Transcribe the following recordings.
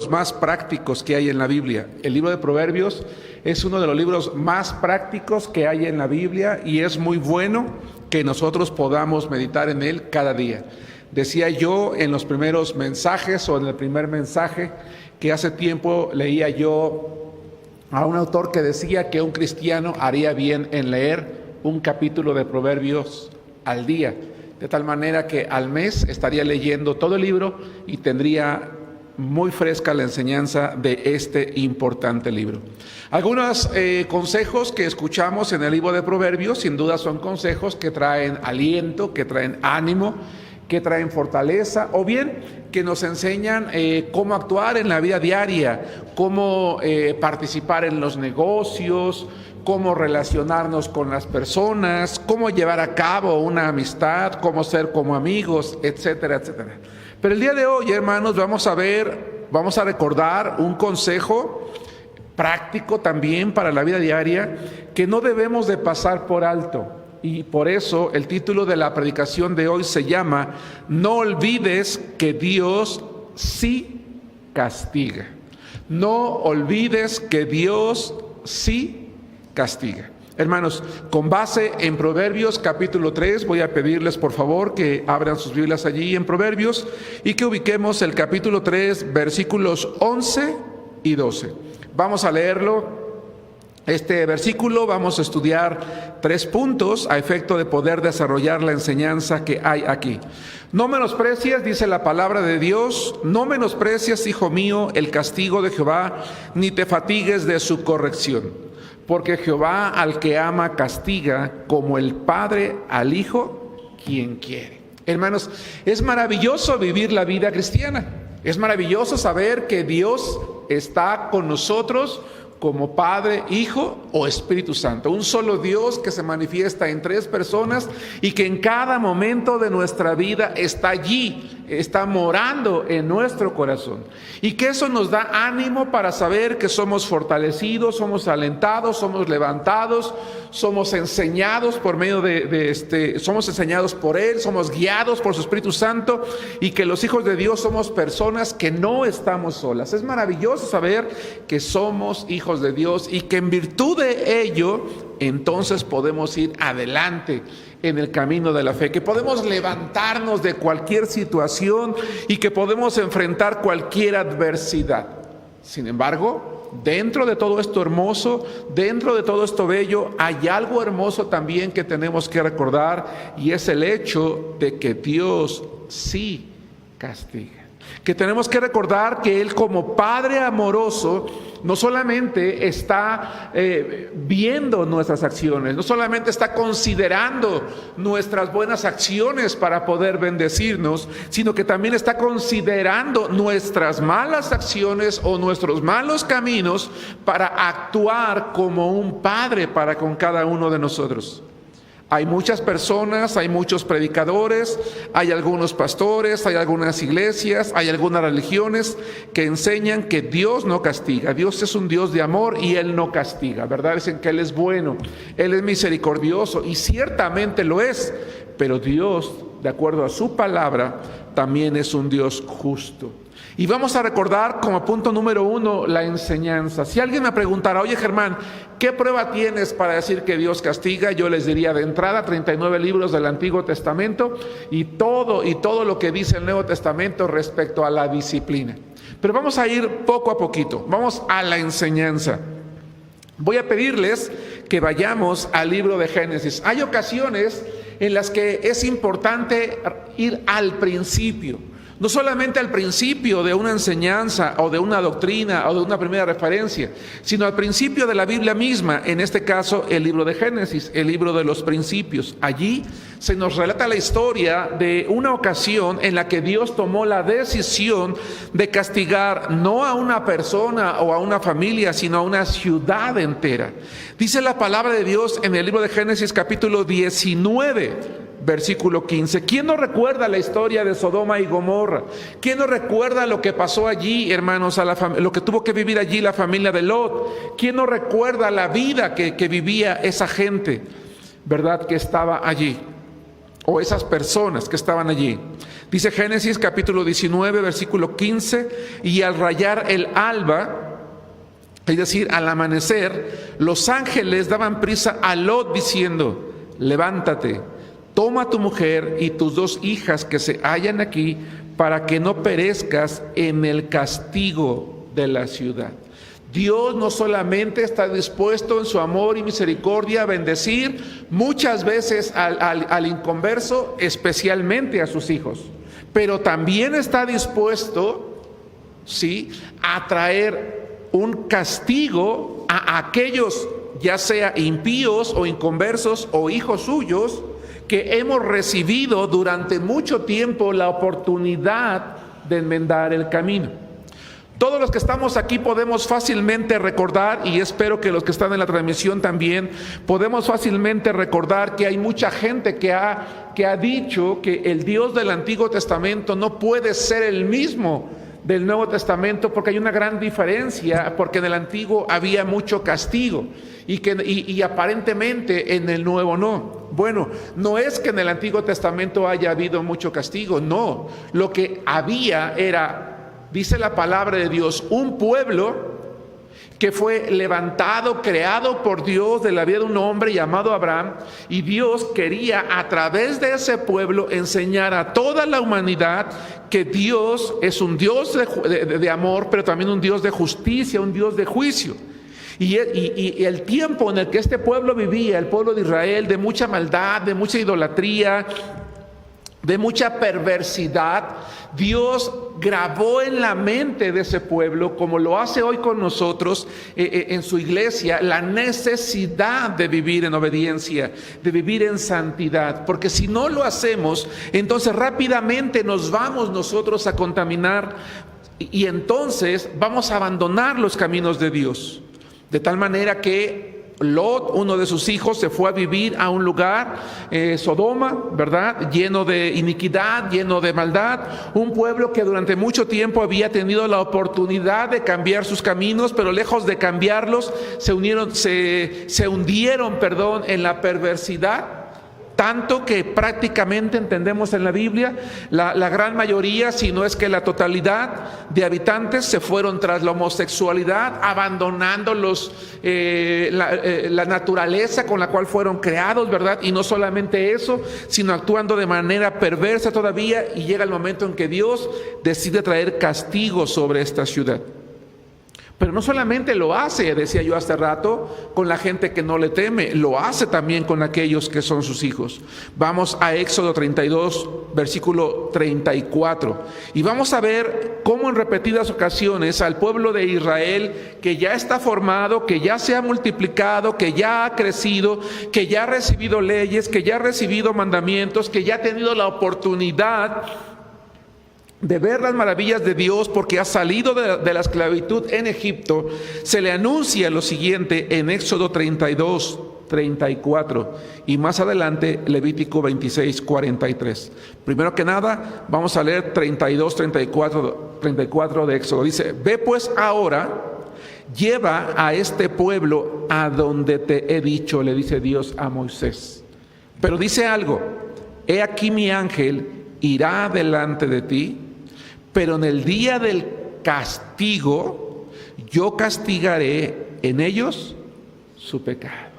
más prácticos que hay en la Biblia. El libro de Proverbios es uno de los libros más prácticos que hay en la Biblia y es muy bueno que nosotros podamos meditar en él cada día. Decía yo en los primeros mensajes o en el primer mensaje que hace tiempo leía yo a un autor que decía que un cristiano haría bien en leer un capítulo de Proverbios al día, de tal manera que al mes estaría leyendo todo el libro y tendría muy fresca la enseñanza de este importante libro. Algunos consejos que escuchamos en el libro de Proverbios, sin duda son consejos que traen aliento, que traen ánimo, que traen fortaleza, o bien que nos enseñan cómo actuar en la vida diaria, cómo participar en los negocios, cómo relacionarnos con las personas, cómo llevar a cabo una amistad, cómo ser como amigos, etcétera, etcétera. Pero el día de hoy, hermanos, vamos a recordar un consejo práctico también para la vida diaria que no debemos de pasar por alto. Y por eso el título de la predicación de hoy se llama No olvides que Dios sí castiga. No olvides que Dios sí castiga. Hermanos, con base en Proverbios capítulo 3, voy a pedirles por favor que abran sus Biblias allí en Proverbios y que ubiquemos el capítulo 3, versículos 11 y 12. Vamos a leerlo. Este versículo vamos a estudiar 3 puntos a efecto de poder desarrollar la enseñanza que hay aquí. No menosprecies, dice la palabra de Dios, no menosprecies, hijo mío, el castigo de Jehová, ni te fatigues de su corrección. Porque Jehová al que ama castiga, como el padre al hijo, quien quiere. Hermanos, es maravilloso vivir la vida cristiana. Es maravilloso saber que Dios está con nosotros como Padre, Hijo o Espíritu Santo. Un solo Dios que se manifiesta en 3 personas y que en cada momento de nuestra vida está allí, está morando en nuestro corazón. Y que eso nos da ánimo para saber que somos fortalecidos, somos alentados, somos levantados, somos enseñados por medio somos enseñados por Él, somos guiados por su Espíritu Santo y que los hijos de Dios somos personas que no estamos solas. Es maravilloso saber que somos hijos de Dios y que en virtud de ello entonces podemos ir adelante en el camino de la fe, que podemos levantarnos de cualquier situación y que podemos enfrentar cualquier adversidad. Sin embargo, dentro de todo esto hermoso, dentro de todo esto bello, hay algo hermoso también que tenemos que recordar, y es el hecho de que Dios sí castiga. Que tenemos que recordar que Él, como Padre amoroso, no solamente está viendo nuestras acciones, no solamente está considerando nuestras buenas acciones para poder bendecirnos, sino que también está considerando nuestras malas acciones o nuestros malos caminos para actuar como un Padre para con cada uno de nosotros. Hay muchas personas, hay muchos predicadores, hay algunos pastores, hay algunas iglesias, hay algunas religiones que enseñan que Dios no castiga. Dios es un Dios de amor y Él no castiga, ¿verdad? Dicen que Él es bueno, Él es misericordioso y ciertamente lo es, pero Dios, de acuerdo a su palabra, también es un Dios justo. Y vamos a recordar como punto número 1 la enseñanza. Si alguien me preguntara, oye Germán, ¿qué prueba tienes para decir que Dios castiga? Yo les diría de entrada 39 libros del Antiguo Testamento y todo lo que dice el Nuevo Testamento respecto a la disciplina. Pero vamos a ir poco a poquito, vamos a la enseñanza. Voy a pedirles que vayamos al libro de Génesis. Hay ocasiones en las que es importante ir al principio. No solamente al principio de una enseñanza o de una doctrina o de una primera referencia, sino al principio de la Biblia misma, en este caso el libro de Génesis, el libro de los principios. Allí se nos relata la historia de una ocasión en la que Dios tomó la decisión de castigar no a una persona o a una familia, sino a una ciudad entera. Dice la palabra de Dios en el libro de Génesis capítulo 19, versículo 15. ¿Quién no recuerda la historia de Sodoma y Gomorra? ¿Quién no recuerda lo que pasó allí, hermanos, lo que tuvo que vivir allí la familia de Lot? ¿Quién no recuerda la vida que vivía esa gente, verdad, que estaba allí? O esas personas que estaban allí. Dice Génesis capítulo 19, versículo 15, y al rayar el alba, es decir, al amanecer, los ángeles daban prisa a Lot diciendo: levántate, toma a tu mujer y tus 2 hijas que se hallan aquí, para que no perezcas en el castigo de la ciudad. Dios no solamente está dispuesto en su amor y misericordia a bendecir muchas veces al inconverso, especialmente a sus hijos, pero también está dispuesto, ¿sí?, a traer un castigo a aquellos, ya sea impíos o inconversos o hijos suyos, que hemos recibido durante mucho tiempo la oportunidad de enmendar el camino. Todos los que estamos aquí podemos fácilmente recordar, y espero que los que están en la transmisión también, podemos fácilmente recordar que hay mucha gente que ha dicho que el Dios del Antiguo Testamento no puede ser el mismo del Nuevo Testamento, porque hay una gran diferencia, porque en el Antiguo había mucho castigo y aparentemente en el Nuevo no. Bueno, no es que en el Antiguo Testamento haya habido mucho castigo, no. Lo que había era, dice la palabra de Dios, un pueblo que fue levantado, creado por Dios de la vida de un hombre llamado Abraham, y Dios quería a través de ese pueblo enseñar a toda la humanidad que Dios es un Dios de amor, pero también un Dios de justicia, un Dios de juicio. Y el tiempo en el que este pueblo vivía, el pueblo de Israel, de mucha maldad, de mucha idolatría, de mucha perversidad, Dios grabó en la mente de ese pueblo, como lo hace hoy con nosotros en su iglesia, la necesidad de vivir en obediencia, de vivir en santidad, porque si no lo hacemos, entonces rápidamente nos vamos nosotros a contaminar y entonces vamos a abandonar los caminos de Dios, de tal manera que Lot, uno de sus hijos, se fue a vivir a un lugar, Sodoma, ¿verdad?, lleno de iniquidad, lleno de maldad, un pueblo que durante mucho tiempo había tenido la oportunidad de cambiar sus caminos, pero lejos de cambiarlos, se hundieron en la perversidad. Tanto que prácticamente entendemos en la Biblia, la gran mayoría, si no es que la totalidad de habitantes se fueron tras la homosexualidad, abandonando la naturaleza con la cual fueron creados, ¿verdad? Y no solamente eso, sino actuando de manera perversa todavía, y llega el momento en que Dios decide traer castigo sobre esta ciudad. Pero no solamente lo hace, decía yo hace rato, con la gente que no le teme, lo hace también con aquellos que son sus hijos. Vamos a Éxodo 32, versículo 34, y vamos a ver cómo en repetidas ocasiones al pueblo de Israel, que ya está formado, que ya se ha multiplicado, que ya ha crecido, que ya ha recibido leyes, que ya ha recibido mandamientos, que ya ha tenido la oportunidad de ver las maravillas de Dios porque ha salido de la esclavitud en Egipto, se le anuncia lo siguiente en Éxodo 32, 34 y más adelante Levítico 26, 43. Primero que nada vamos a leer 32, 34 de Éxodo. Dice: ve pues ahora, lleva a este pueblo a donde te he dicho, le dice Dios a Moisés. Pero dice algo: he aquí mi ángel irá delante de ti, pero en el día del castigo yo castigaré en ellos su pecado.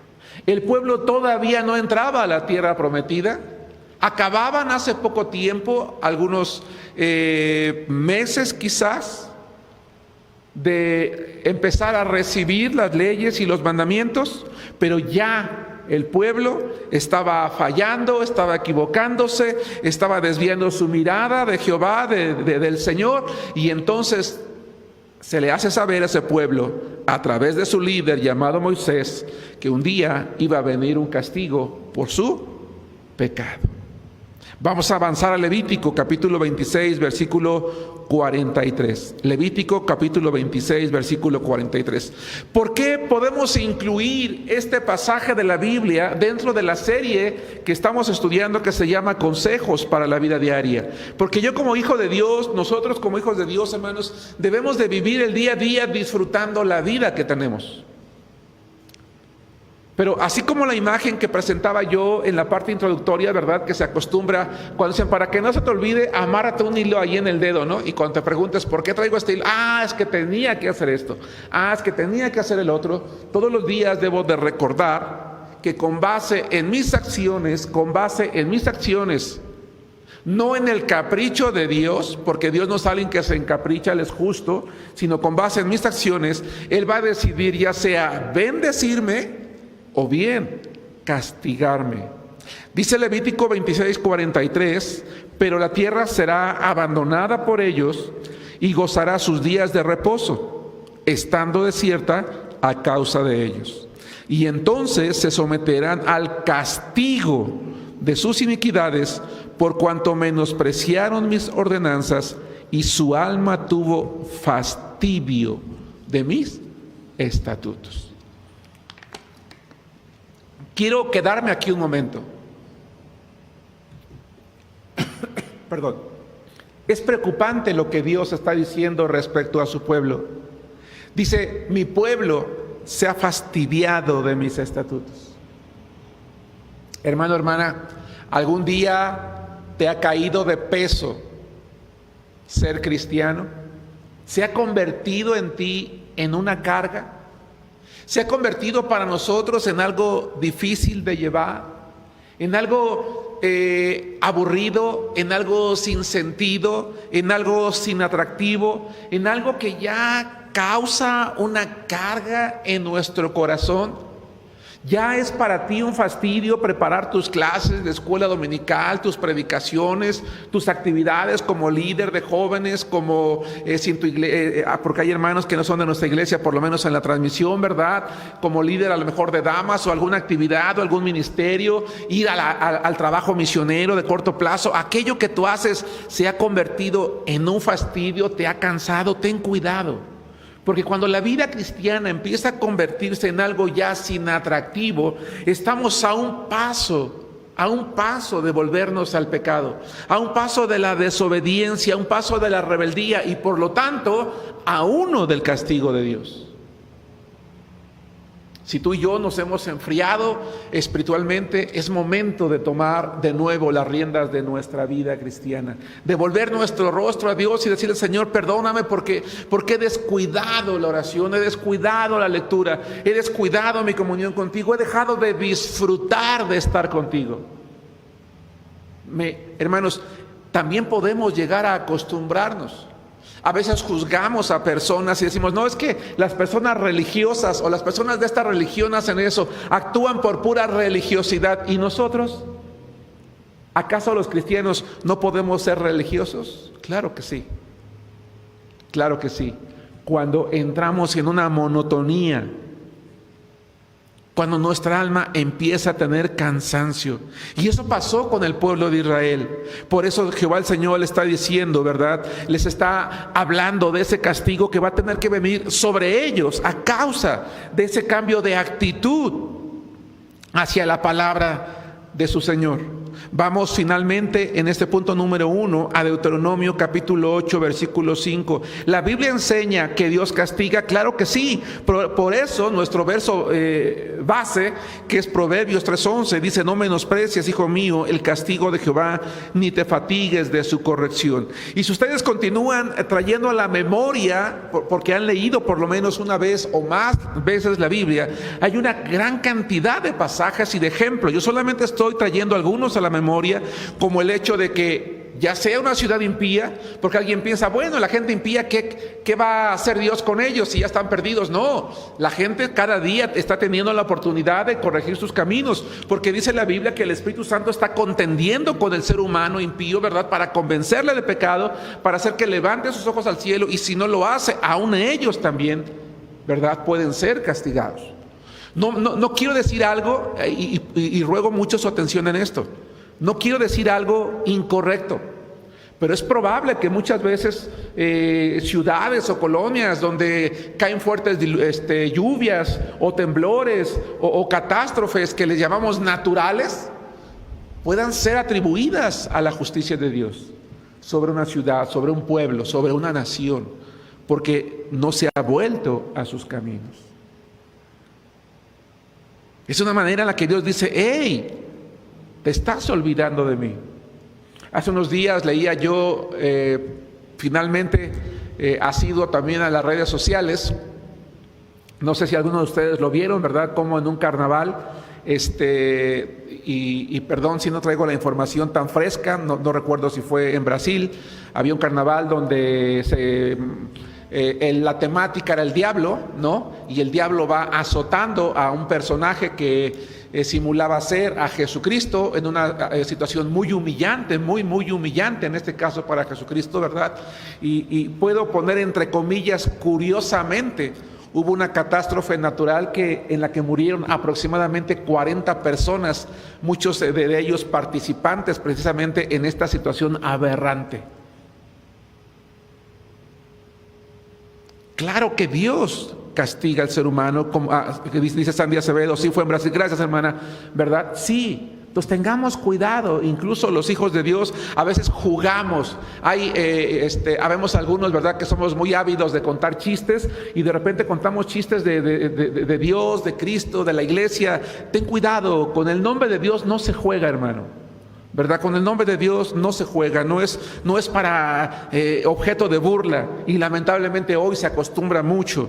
El pueblo todavía no entraba a la tierra prometida. Acababan hace poco tiempo, algunos meses quizás, de empezar a recibir las leyes y los mandamientos, pero ya el pueblo estaba fallando, estaba equivocándose, estaba desviando su mirada de Jehová, del Señor, y entonces se le hace saber a ese pueblo a través de su líder llamado Moisés que un día iba a venir un castigo por su pecado. Vamos a avanzar a Levítico capítulo 26, versículo 43. Levítico capítulo 26, versículo 43. ¿Por qué podemos incluir este pasaje de la Biblia dentro de la serie que estamos estudiando que se llama Consejos para la Vida Diaria? Porque yo como hijo de Dios, nosotros como hijos de Dios, hermanos, debemos de vivir el día a día disfrutando la vida que tenemos. Pero así como la imagen que presentaba yo en la parte introductoria, ¿verdad? Que se acostumbra cuando dicen, para que no se te olvide, amárrate un hilo ahí en el dedo, ¿no? Y cuando te preguntes, ¿por qué traigo este hilo? Ah, es que tenía que hacer esto. Ah, es que tenía que hacer el otro. Todos los días debo de recordar que con base en mis acciones, no en el capricho de Dios, porque Dios no es alguien que se encapricha, Él es justo, sino con base en mis acciones, Él va a decidir ya sea bendecirme o bien castigarme. Dice Levítico 26:43, pero la tierra será abandonada por ellos y gozará sus días de reposo, estando desierta a causa de ellos. Y entonces se someterán al castigo de sus iniquidades, por cuanto menospreciaron mis ordenanzas y su alma tuvo fastidio de mis estatutos. Quiero quedarme aquí un momento. Perdón. Es preocupante lo que Dios está diciendo respecto a su pueblo. Dice, mi pueblo se ha fastidiado de mis estatutos. Hermano, hermana, ¿algún día te ha caído de peso ser cristiano? ¿Se ha convertido en ti en una carga? ¿Se ha convertido para nosotros en algo difícil de llevar? ¿En algo aburrido? ¿En algo sin sentido? ¿En algo sin atractivo? ¿En algo que ya causa una carga en nuestro corazón? ¿Ya es para ti un fastidio preparar tus clases de escuela dominical, tus predicaciones, tus actividades como líder de jóvenes, como sin tu porque hay hermanos que no son de nuestra iglesia, por lo menos en la transmisión, ¿verdad? Como líder a lo mejor de damas o alguna actividad o algún ministerio, ir al trabajo misionero de corto plazo. Aquello que tú haces se ha convertido en un fastidio, te ha cansado. Ten cuidado. Porque cuando la vida cristiana empieza a convertirse en algo ya sin atractivo, estamos a un paso de volvernos al pecado, a un paso de la desobediencia, a un paso de la rebeldía y por lo tanto a uno del castigo de Dios. Si tú y yo nos hemos enfriado espiritualmente, es momento de tomar de nuevo las riendas de nuestra vida cristiana, de volver nuestro rostro a Dios y decirle, Señor, perdóname porque he descuidado la oración, he descuidado la lectura, he descuidado mi comunión contigo, he dejado de disfrutar de estar contigo. Hermanos, también podemos llegar a acostumbrarnos. A veces juzgamos a personas y decimos, no, es que las personas religiosas o las personas de esta religión hacen eso, actúan por pura religiosidad. ¿Y nosotros? ¿Acaso los cristianos no podemos ser religiosos? Claro que sí. Claro que sí. Cuando entramos en una monotonía, cuando nuestra alma empieza a tener cansancio. Y eso pasó con el pueblo de Israel. Por eso Jehová el Señor le está diciendo, ¿verdad? Les está hablando de ese castigo que va a tener que venir sobre ellos a causa de ese cambio de actitud hacia la palabra de su Señor. Vamos finalmente en este punto número 1 a Deuteronomio capítulo 8 versículo 5. La Biblia enseña que Dios castiga, claro que sí. Por eso nuestro verso base, que es Proverbios 3:11, dice, no menosprecies, hijo mío, el castigo de Jehová, ni te fatigues de su corrección. Y si ustedes continúan trayendo a la memoria, porque han leído por lo menos una vez o más veces la Biblia, hay una gran cantidad de pasajes y de ejemplos. Yo solamente estoy trayendo algunos a la memoria, como el hecho de que ya sea una ciudad impía, porque alguien piensa, bueno, la gente impía, ¿qué va a hacer Dios con ellos si ya están perdidos? No, la gente cada día está teniendo la oportunidad de corregir sus caminos, porque dice la Biblia que el Espíritu Santo está contendiendo con el ser humano impío, ¿verdad? Para convencerle de pecado, para hacer que levante sus ojos al cielo, y si no lo hace, aún ellos también, ¿verdad? Pueden ser castigados. No quiero decir algo, y ruego mucho su atención en esto. No quiero decir algo incorrecto, pero es probable que muchas veces ciudades o colonias donde caen fuertes lluvias o temblores o catástrofes que les llamamos naturales puedan ser atribuidas a la justicia de Dios sobre una ciudad, sobre un pueblo, sobre una nación, porque no se ha vuelto a sus caminos. Es una manera en la que Dios dice: hey, te estás olvidando de mí. Hace unos días leía yo, finalmente asiduo también a las redes sociales. No sé si algunos de ustedes lo vieron, ¿verdad? Como en un carnaval, y perdón si no traigo la información tan fresca, no recuerdo si fue en Brasil, había un carnaval donde la temática era el diablo, ¿no? Y el diablo va azotando a un personaje que simulaba ser a Jesucristo en una situación muy humillante, muy humillante en este caso para Jesucristo, ¿verdad? Y puedo poner entre comillas, curiosamente, hubo una catástrofe natural en la que murieron aproximadamente 40 personas, muchos de ellos participantes precisamente en esta situación aberrante. Claro que Dios castiga al ser humano, como dice Sandy Acevedo. Sí, fue en Brasil, gracias hermana, ¿verdad? Sí. Entonces tengamos cuidado, incluso los hijos de Dios a veces jugamos. Habemos algunos, ¿verdad?, que somos muy ávidos de contar chistes y de repente contamos chistes de Dios, de Cristo, de la iglesia. Ten cuidado, con el nombre de Dios no se juega, hermano, ¿verdad? Con el nombre de Dios no se juega, no es para objeto de burla, y lamentablemente hoy se acostumbra mucho.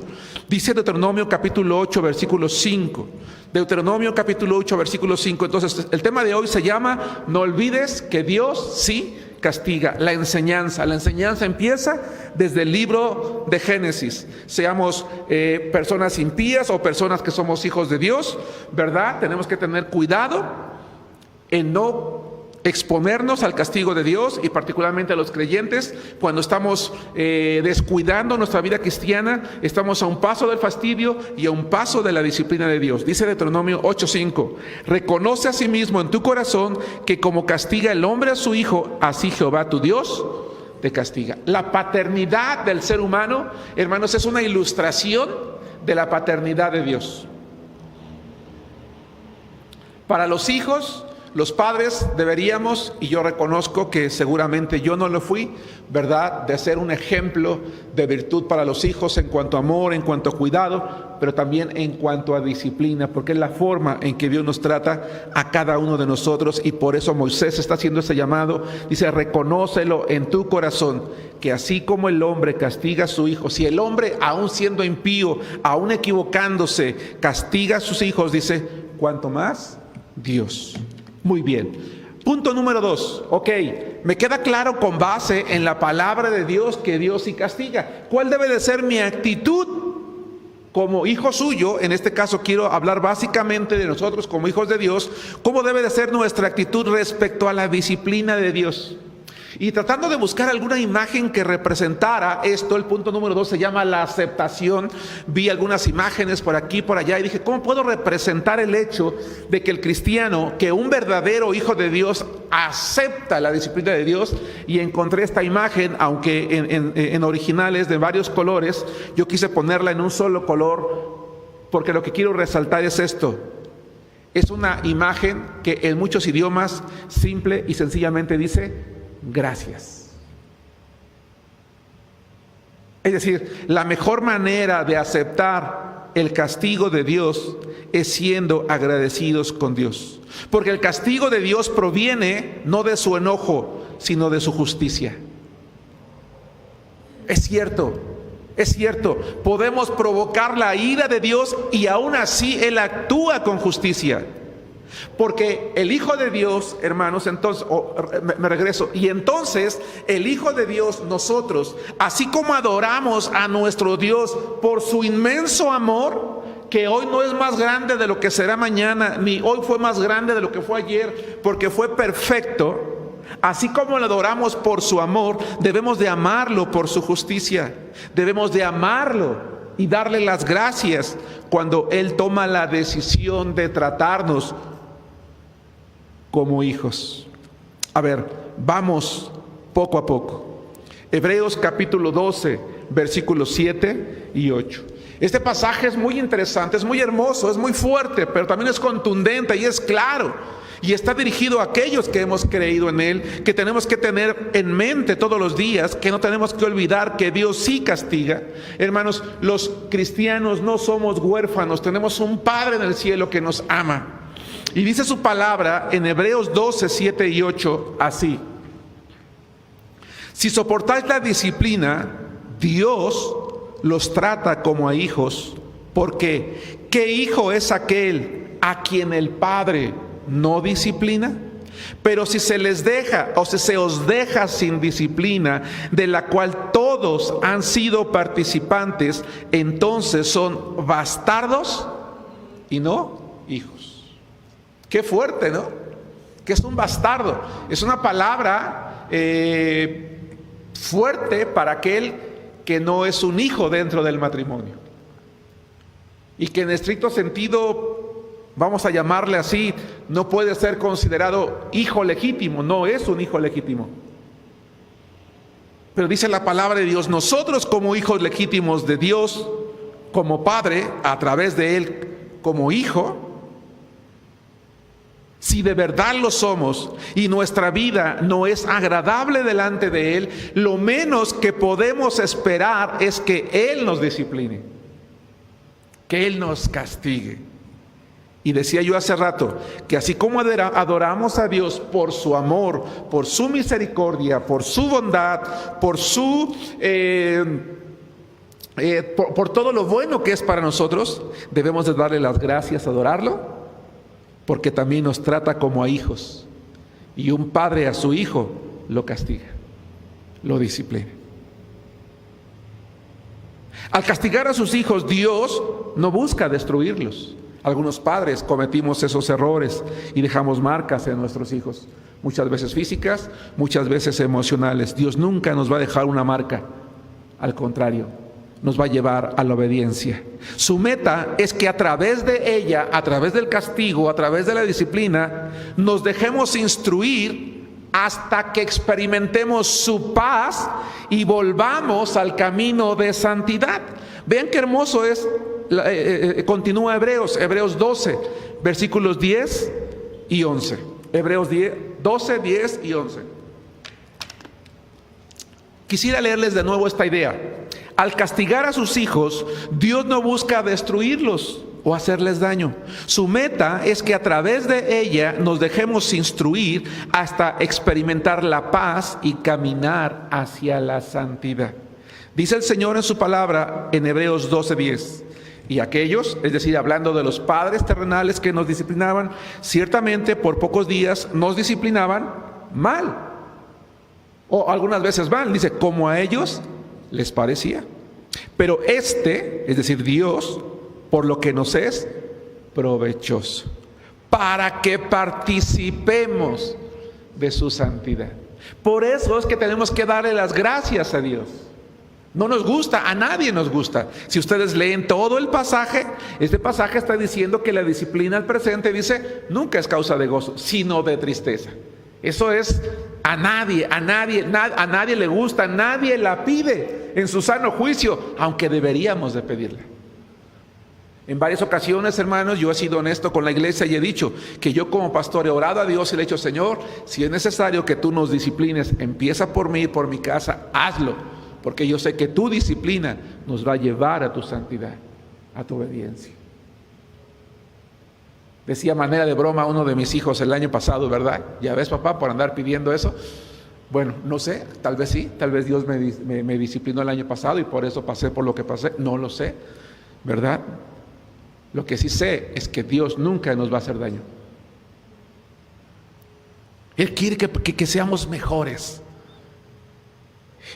Dice Deuteronomio capítulo 8 versículo 5. Deuteronomio capítulo 8 versículo 5. Entonces el tema de hoy se llama: no olvides que Dios sí castiga. La enseñanza empieza desde el libro de Génesis. Seamos personas impías o personas que somos hijos de Dios, ¿verdad? Tenemos que tener cuidado en no exponernos al castigo de Dios, y particularmente a los creyentes, cuando estamos descuidando nuestra vida cristiana, estamos a un paso del fastidio y a un paso de la disciplina de Dios. Dice Deuteronomio 8:5: reconoce a sí mismo en tu corazón que como castiga el hombre a su hijo, así Jehová tu Dios te castiga. La paternidad del ser humano, hermanos, es una ilustración de la paternidad de Dios. Para los hijos, los padres deberíamos, y yo reconozco que seguramente yo no lo fui, ¿verdad?, de ser un ejemplo de virtud para los hijos en cuanto a amor, en cuanto a cuidado, pero también en cuanto a disciplina, porque es la forma en que Dios nos trata a cada uno de nosotros. Y por eso Moisés está haciendo ese llamado. Dice: reconócelo en tu corazón, que así como el hombre castiga a su hijo, si el hombre, aún siendo impío, aún equivocándose, castiga a sus hijos, dice, cuanto más Dios. Muy bien. Punto número 2. Ok, me queda claro con base en la palabra de Dios que Dios sí castiga. ¿Cuál debe de ser mi actitud como hijo suyo? En este caso quiero hablar básicamente de nosotros como hijos de Dios. ¿Cómo debe de ser nuestra actitud respecto a la disciplina de Dios? Y tratando de buscar alguna imagen que representara esto, el punto número 2 se llama la aceptación. Vi algunas imágenes por aquí, por allá, y dije, ¿cómo puedo representar el hecho de que el cristiano, que un verdadero hijo de Dios, acepta la disciplina de Dios? Y encontré esta imagen, aunque en originales de varios colores, yo quise ponerla en un solo color, porque lo que quiero resaltar es esto. Es una imagen que en muchos idiomas simple y sencillamente dice: gracias. Es decir, la mejor manera de aceptar el castigo de Dios es siendo agradecidos con Dios, porque el castigo de Dios proviene no de su enojo, sino de su justicia. Es cierto, podemos provocar la ira de Dios y aún así Él actúa con justicia. Porque el Hijo de Dios, hermanos, entonces, me regreso, y entonces el Hijo de Dios, nosotros, así como adoramos a nuestro Dios por su inmenso amor, que hoy no es más grande de lo que será mañana, ni hoy fue más grande de lo que fue ayer, porque fue perfecto, así como lo adoramos por su amor, debemos de amarlo por su justicia, debemos de amarlo y darle las gracias cuando Él toma la decisión de tratarnos como hijos. A ver, vamos poco a poco. Hebreos capítulo 12, versículos 7 y 8. Este pasaje es muy interesante, es muy hermoso, es muy fuerte, pero también es contundente y es claro. Y está dirigido a aquellos que hemos creído en Él, que tenemos que tener en mente todos los días, que no tenemos que olvidar que Dios sí castiga. Hermanos, los cristianos no somos huérfanos, tenemos un Padre en el cielo que nos ama. Y dice su palabra en Hebreos 12, 7 y 8 así: si soportáis la disciplina, Dios los trata como a hijos, porque ¿qué hijo es aquel a quien el Padre no disciplina? Pero si se les deja o si se os deja sin disciplina, de la cual todos han sido participantes, entonces son bastardos y no hijos. Qué fuerte, ¿no? ¿Qué es un bastardo? Es una palabra fuerte para aquel que no es un hijo dentro del matrimonio. Y que en estricto sentido, vamos a llamarle así, no puede ser considerado hijo legítimo, no es un hijo legítimo. Pero dice la palabra de Dios, nosotros como hijos legítimos de Dios, como Padre, a través de Él como hijo, si de verdad lo somos y nuestra vida no es agradable delante de Él, lo menos que podemos esperar es que Él nos discipline, que Él nos castigue. Y decía yo hace rato que así como adoramos a Dios por su amor, por su misericordia, por su bondad, por todo lo bueno que es para nosotros, debemos de darle las gracias, adorarlo, porque también nos trata como a hijos. Y un padre a su hijo lo castiga, lo disciplina. Al castigar a sus hijos, Dios no busca destruirlos. Algunos padres cometimos esos errores y dejamos marcas en nuestros hijos, muchas veces físicas, muchas veces emocionales. Dios nunca nos va a dejar una marca, al contrario, nos va a llevar a la obediencia. Su meta es que a través de ella, a través del castigo, a través de la disciplina, nos dejemos instruir hasta que experimentemos su paz y volvamos al camino de santidad. Vean qué hermoso es. Continúa Hebreos 12, versículos 10 y 11. Hebreos 12, 10 y 11. Quisiera leerles de nuevo esta idea. Al castigar a sus hijos, Dios no busca destruirlos o hacerles daño. Su meta es que a través de ella nos dejemos instruir hasta experimentar la paz y caminar hacia la santidad. Dice el Señor en su palabra en Hebreos 12:10. Y aquellos, es decir, hablando de los padres terrenales que nos disciplinaban, ciertamente por pocos días nos disciplinaban mal. O algunas veces mal, dice, como a ellos les parecía. Pero es decir, Dios, por lo que nos es provechoso, para que participemos de su santidad. Por eso es que tenemos que darle las gracias a Dios. No nos gusta, a nadie nos gusta. Si ustedes leen todo el pasaje, este pasaje está diciendo que la disciplina al presente, dice, nunca es causa de gozo, sino de tristeza. Eso es a nadie le gusta, nadie la pide en su sano juicio, aunque deberíamos de pedirla. En varias ocasiones, hermanos, yo he sido honesto con la iglesia y he dicho que yo como pastor he orado a Dios y le he dicho, Señor, si es necesario que tú nos disciplines, empieza por mí, por mi casa, hazlo, porque yo sé que tu disciplina nos va a llevar a tu santidad, a tu obediencia. Decía manera de broma uno de mis hijos el año pasado, ¿verdad? Ya ves, papá, por andar pidiendo eso. Bueno, no sé, tal vez sí, tal vez Dios me disciplinó el año pasado y por eso pasé por lo que pasé, no lo sé, ¿verdad? Lo que sí sé es que Dios nunca nos va a hacer daño. Él quiere que seamos mejores.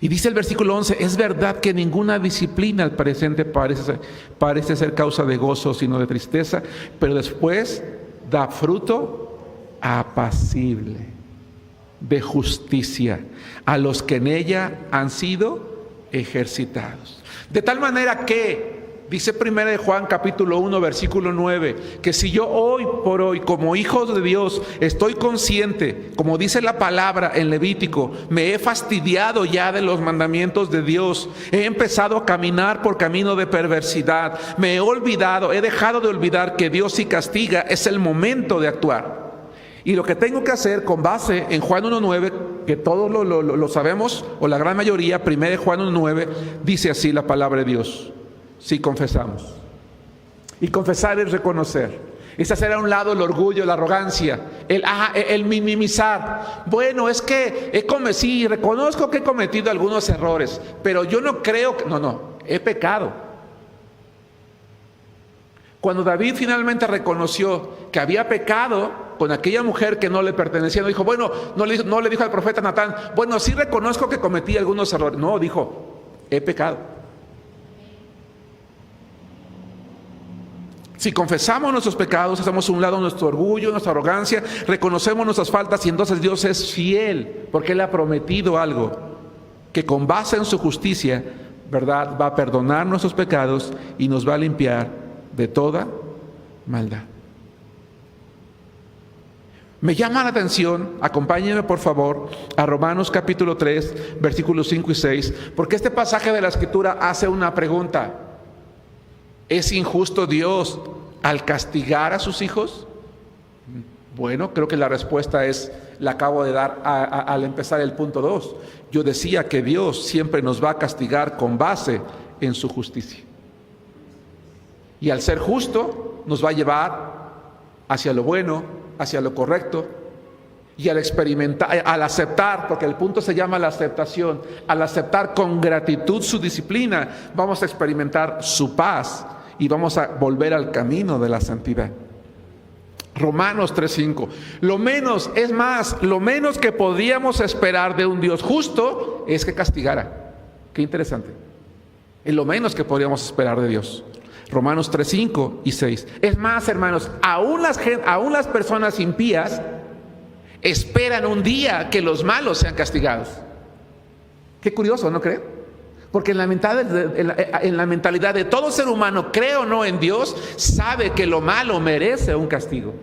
Y dice el versículo 11, es verdad que ninguna disciplina al presente parece ser causa de gozo, sino de tristeza, pero después da fruto apacible de justicia a los que en ella han sido ejercitados. De tal manera que, dice 1 Juan capítulo 1 versículo 9, que si yo hoy por hoy como hijo de Dios estoy consciente, como dice la palabra en Levítico, me he fastidiado ya de los mandamientos de Dios, he empezado a caminar por camino de perversidad, me he dejado de olvidar que Dios sí castiga, es el momento de actuar. Y lo que tengo que hacer con base en Juan 1.9, que todos lo sabemos, o la gran mayoría, 1 Juan 1.9, dice así la palabra de Dios: si confesamos. Y confesar es reconocer, es hacer a un lado el orgullo, la arrogancia, el minimizar. Bueno, es que sí, reconozco que he cometido algunos errores, pero yo no creo que... No, he pecado. Cuando David finalmente reconoció que había pecado con aquella mujer que no le pertenecía, no dijo, bueno, no le dijo al profeta Natán, bueno, sí reconozco que cometí algunos errores. No, dijo, he pecado. Si confesamos nuestros pecados, hacemos a un lado nuestro orgullo, nuestra arrogancia, reconocemos nuestras faltas, y entonces Dios es fiel, porque Él ha prometido algo, que con base en su justicia, ¿verdad?, va a perdonar nuestros pecados y nos va a limpiar de toda maldad. Me llama la atención, acompáñenme por favor a Romanos capítulo 3, versículos 5 y 6, porque este pasaje de la Escritura hace una pregunta: ¿es injusto Dios al castigar a sus hijos? Bueno, creo que la respuesta la acabo de dar al empezar el punto 2. Yo decía que Dios siempre nos va a castigar con base en su justicia. Y al ser justo, nos va a llevar hacia lo bueno, hacia lo correcto. Y al experimentar, al aceptar, porque el punto se llama la aceptación, al aceptar con gratitud su disciplina, vamos a experimentar su paz y vamos a volver al camino de la santidad. Romanos 3:5. Lo menos que podíamos esperar de un Dios justo es que castigara. Qué interesante. Es lo menos que podríamos esperar de Dios. Romanos 3:5 y 6. Es más, hermanos, aún las personas impías esperan un día que los malos sean castigados. Qué curioso, ¿no creen? Porque en la mentalidad de todo ser humano, cree o no en Dios, sabe que lo malo merece un castigo.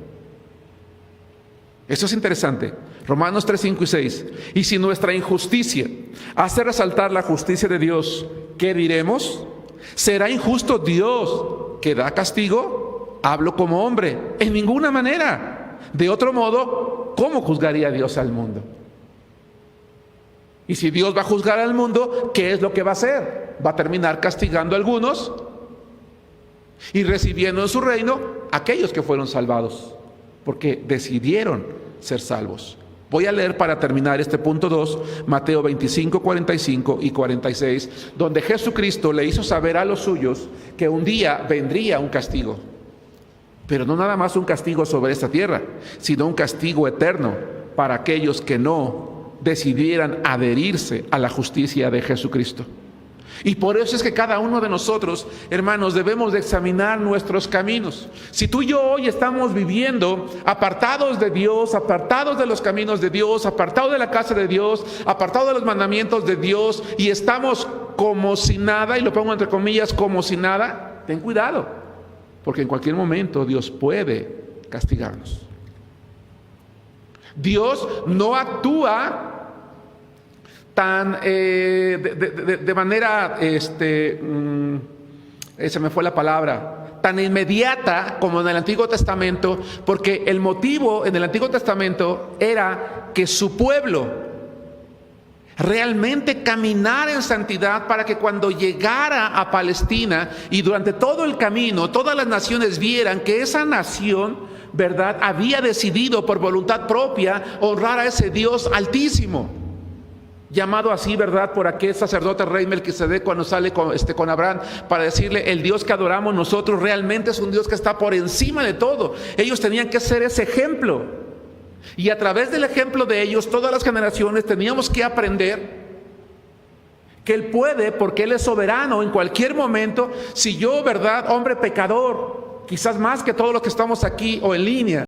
Eso es interesante. Romanos 3:5 y 6. Y si nuestra injusticia hace resaltar la justicia de Dios, ¿qué diremos? ¿Será injusto Dios que da castigo? Hablo como hombre. En ninguna manera. De otro modo, ¿cómo juzgaría Dios al mundo? Y si Dios va a juzgar al mundo, ¿qué es lo que va a hacer? Va a terminar castigando a algunos y recibiendo en su reino a aquellos que fueron salvados, porque decidieron ser salvos. Voy a leer para terminar este punto 2, Mateo 25, 45 y 46, donde Jesucristo le hizo saber a los suyos que un día vendría un castigo. Pero no nada más un castigo sobre esta tierra, sino un castigo eterno para aquellos que no decidieran adherirse a la justicia de Jesucristo. Y por eso es que cada uno de nosotros, hermanos, debemos de examinar nuestros caminos. Si tú y yo hoy estamos viviendo apartados de Dios, apartados de los caminos de Dios, apartados de la casa de Dios, apartados de los mandamientos de Dios, y estamos como si nada, y lo pongo entre comillas, como si nada, ten cuidado, porque en cualquier momento Dios puede castigarnos. Dios no actúa tan de manera se me fue la palabra, tan inmediata como en el Antiguo Testamento, porque el motivo en el Antiguo Testamento era que su pueblo realmente caminara en santidad, para que cuando llegara a Palestina y durante todo el camino todas las naciones vieran que esa nación, ¿verdad?, había decidido por voluntad propia honrar a ese Dios altísimo, llamado así, ¿verdad?, por aquel sacerdote rey Melquisedec, cuando sale con Abraham para decirle: el Dios que adoramos nosotros realmente es un Dios que está por encima de todo. Ellos tenían que ser ese ejemplo, y a través del ejemplo de ellos, todas las generaciones teníamos que aprender que Él puede, porque Él es soberano en cualquier momento. Si yo, ¿verdad?, hombre pecador, quizás más que todos los que estamos aquí o en línea,